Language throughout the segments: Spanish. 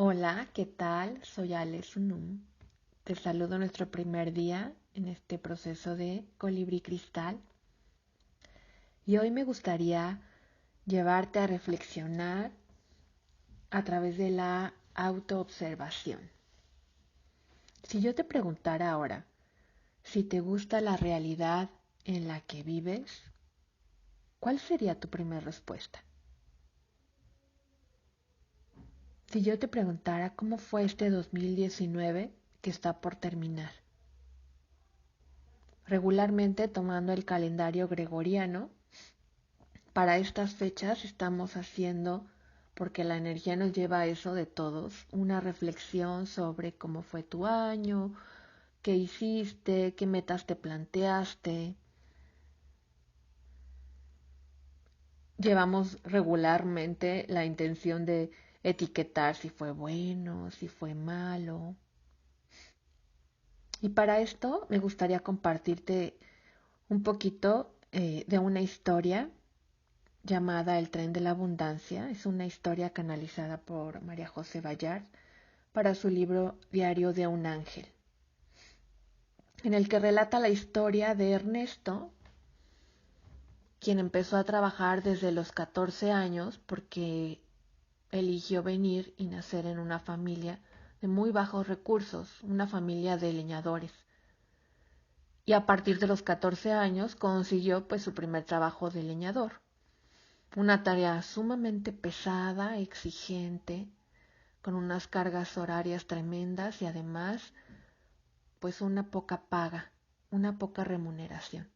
Hola, ¿qué tal? Soy Ale Sunum. Te saludo en nuestro primer día en este proceso de Colibrí Cristal y hoy me gustaría llevarte a reflexionar a través de la autoobservación. Si yo te preguntara ahora si te gusta la realidad en la que vives, ¿cuál sería tu primera respuesta? Si yo te preguntara cómo fue este 2019 que está por terminar, regularmente tomando el calendario gregoriano, para estas fechas estamos haciendo, porque la energía nos lleva a eso de todos, una reflexión sobre cómo fue tu año, qué hiciste, qué metas te planteaste. Llevamos regularmente la intención de etiquetar si fue bueno, si fue malo. Y para esto me gustaría compartirte un poquito de una historia llamada El tren de la abundancia. Es una historia canalizada por María José Ballard para su libro Diario de un ángel, en el que relata la historia de Ernesto, quien empezó a trabajar desde los 14 años porque eligió venir y nacer en una familia de muy bajos recursos, una familia de leñadores. Y a partir de los 14 años consiguió pues su primer trabajo de leñador. Una tarea sumamente pesada, exigente, con unas cargas horarias tremendas y además pues una poca paga, una poca remuneración.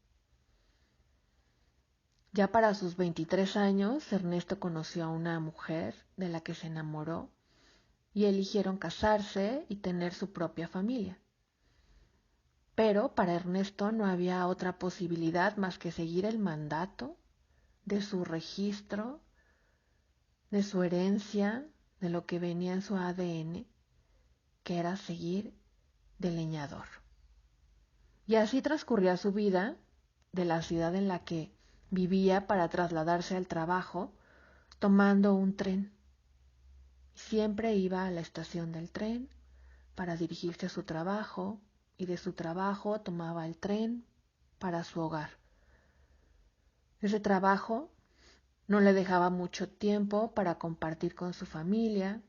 Ya para sus 23 años, Ernesto conoció a una mujer de la que se enamoró y eligieron casarse y tener su propia familia. Pero para Ernesto no había otra posibilidad más que seguir el mandato de su registro, de su herencia, de lo que venía en su ADN, que era seguir de leñador. Y así transcurría su vida de la ciudad en la que vivía para trasladarse al trabajo, tomando un tren. Siempre iba a la estación del tren para dirigirse a su trabajo y de su trabajo tomaba el tren para su hogar. Ese trabajo no le dejaba mucho tiempo para compartir con su familia,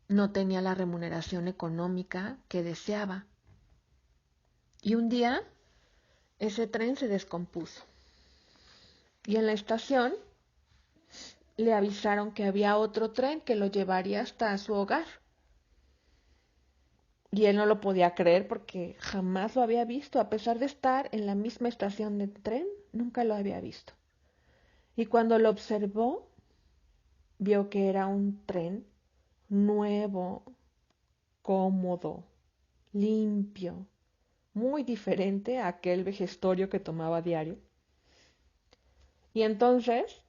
no tenía la remuneración económica que deseaba. Y un día ese tren se descompuso y en la estación le avisaron que había otro tren que lo llevaría hasta su hogar. Y él no lo podía creer porque jamás lo había visto, a pesar de estar en la misma estación de tren, nunca lo había visto. Y cuando lo observó, vio que era un tren nuevo, cómodo, limpio, muy diferente a aquel vejestorio que tomaba diario. Y entonces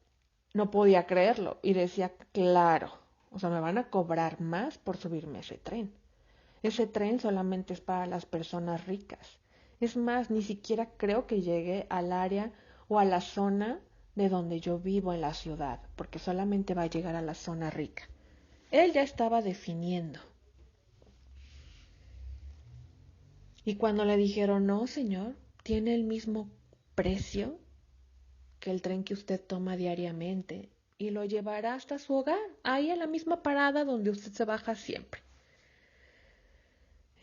no podía creerlo y decía, claro, o sea, me van a cobrar más por subirme a ese tren. Ese tren solamente es para las personas ricas. Es más, ni siquiera creo que llegue al área o a la zona de donde yo vivo en la ciudad, porque solamente va a llegar a la zona rica. Él ya estaba definiendo. Y cuando le dijeron, no, señor, tiene el mismo precio que el tren que usted toma diariamente y lo llevará hasta su hogar, ahí en la misma parada donde usted se baja siempre.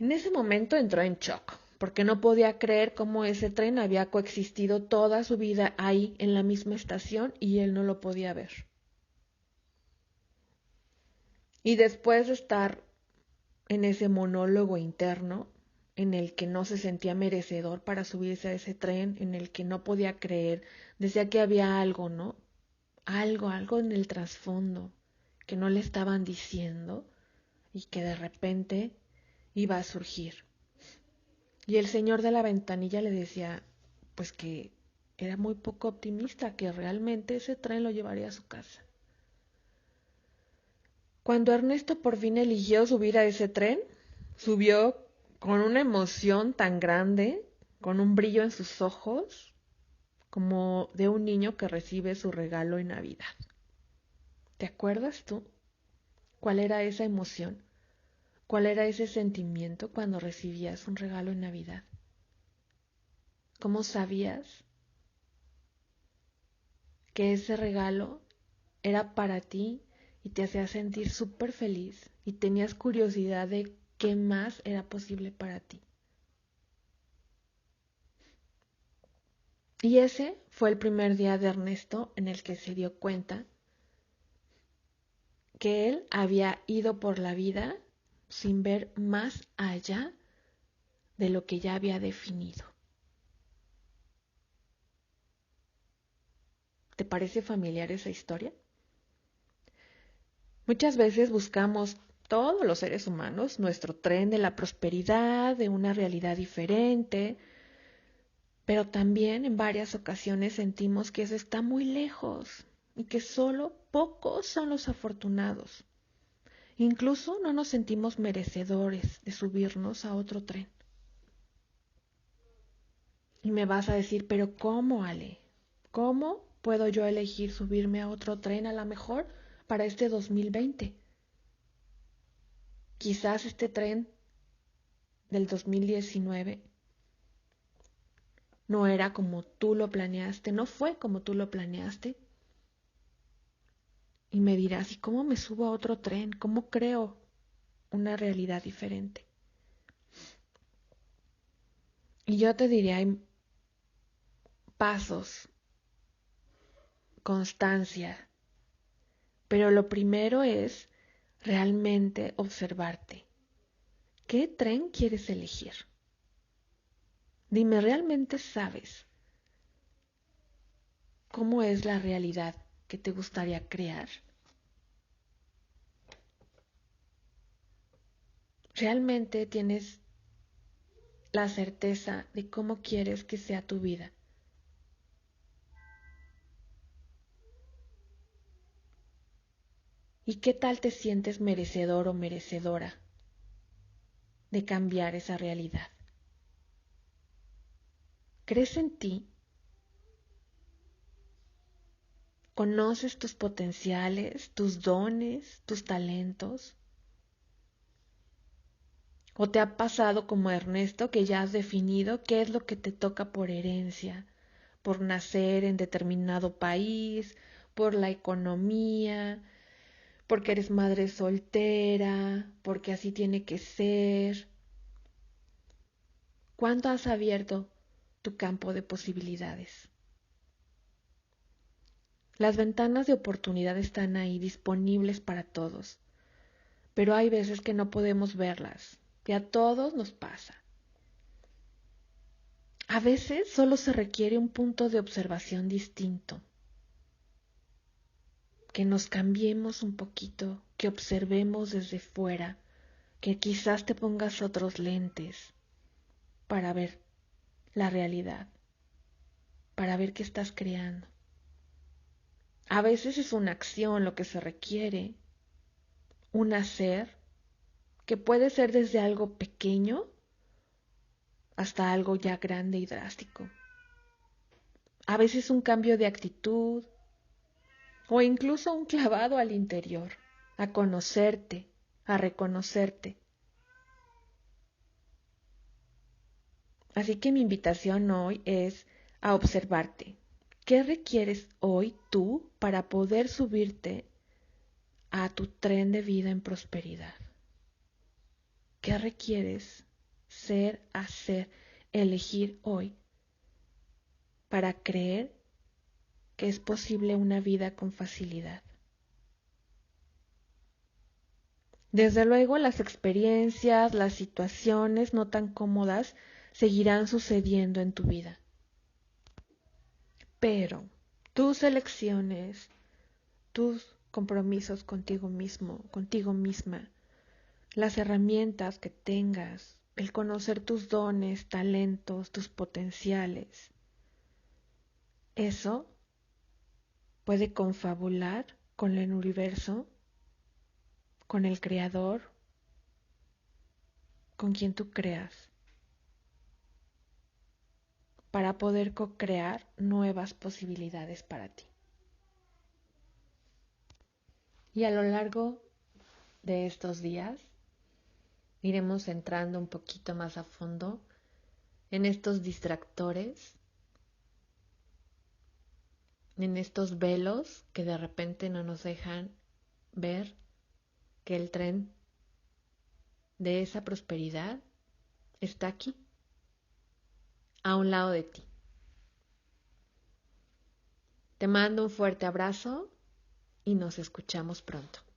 En ese momento entró en shock, porque no podía creer cómo ese tren había coexistido toda su vida ahí en la misma estación y él no lo podía ver. Y después de estar en ese monólogo interno, en el que no se sentía merecedor para subirse a ese tren, en el que no podía creer, decía que había algo, ¿no? Algo en el trasfondo que no le estaban diciendo y que de repente iba a surgir. Y el señor de la ventanilla le decía, pues que era muy poco optimista, que realmente ese tren lo llevaría a su casa. Cuando Ernesto por fin eligió subir a ese tren, subió con una emoción tan grande, con un brillo en sus ojos, como de un niño que recibe su regalo en Navidad. ¿Te acuerdas tú? ¿Cuál era esa emoción? ¿Cuál era ese sentimiento cuando recibías un regalo en Navidad? ¿Cómo sabías que ese regalo era para ti y te hacía sentir súper feliz y tenías curiosidad de qué más era posible para ti? Y ese fue el primer día de Ernesto en el que se dio cuenta que él había ido por la vida sin ver más allá de lo que ya había definido. ¿Te parece familiar esa historia? Muchas veces buscamos todos los seres humanos nuestro tren de la prosperidad, de una realidad diferente, pero también en varias ocasiones sentimos que eso está muy lejos y que solo pocos son los afortunados. Incluso no nos sentimos merecedores de subirnos a otro tren. Y me vas a decir, pero ¿cómo, Ale? ¿Cómo puedo yo elegir subirme a otro tren a lo mejor para este 2020? Quizás este tren del 2019 no era como tú lo planeaste, no fue como tú lo planeaste. Y me dirás, ¿y cómo me subo a otro tren? ¿Cómo creo una realidad diferente? Y yo te diré, hay pasos, constancia, pero lo primero es realmente observarte. ¿Qué tren quieres elegir? Dime, ¿realmente sabes cómo es la realidad que te gustaría crear? ¿Realmente tienes la certeza de cómo quieres que sea tu vida? ¿Y qué tal te sientes merecedor o merecedora de cambiar esa realidad? ¿Crees en ti? ¿Conoces tus potenciales, tus dones, tus talentos? ¿O te ha pasado como a Ernesto que ya has definido qué es lo que te toca por herencia, por nacer en determinado país, por la economía, porque eres madre soltera, porque así tiene que ser? ¿Cuánto has abierto tu campo de posibilidades? Las ventanas de oportunidad están ahí disponibles para todos, pero hay veces que no podemos verlas, que a todos nos pasa. A veces solo se requiere un punto de observación distinto, que nos cambiemos un poquito, que observemos desde fuera, que quizás te pongas otros lentes para ver la realidad, para ver qué estás creando. A veces es una acción lo que se requiere, un hacer, que puede ser desde algo pequeño hasta algo ya grande y drástico. A veces un cambio de actitud o incluso un clavado al interior, a conocerte, a reconocerte. Así que mi invitación hoy es a observarte. ¿Qué requieres hoy tú para poder subirte a tu tren de vida en prosperidad? ¿Qué requieres ser, hacer, elegir hoy para creer que es posible una vida con facilidad? Desde luego, las experiencias, las situaciones no tan cómodas seguirán sucediendo en tu vida. Pero tus elecciones, tus compromisos contigo mismo, contigo misma, las herramientas que tengas, el conocer tus dones, talentos, tus potenciales, eso puede confabular con el universo, con el creador, con quien tú creas, para poder co-crear nuevas posibilidades para ti. Y a lo largo de estos días iremos entrando un poquito más a fondo en estos distractores, en estos velos que de repente no nos dejan ver que el tren de esa prosperidad está aquí, a un lado de ti. Te mando un fuerte abrazo y nos escuchamos pronto.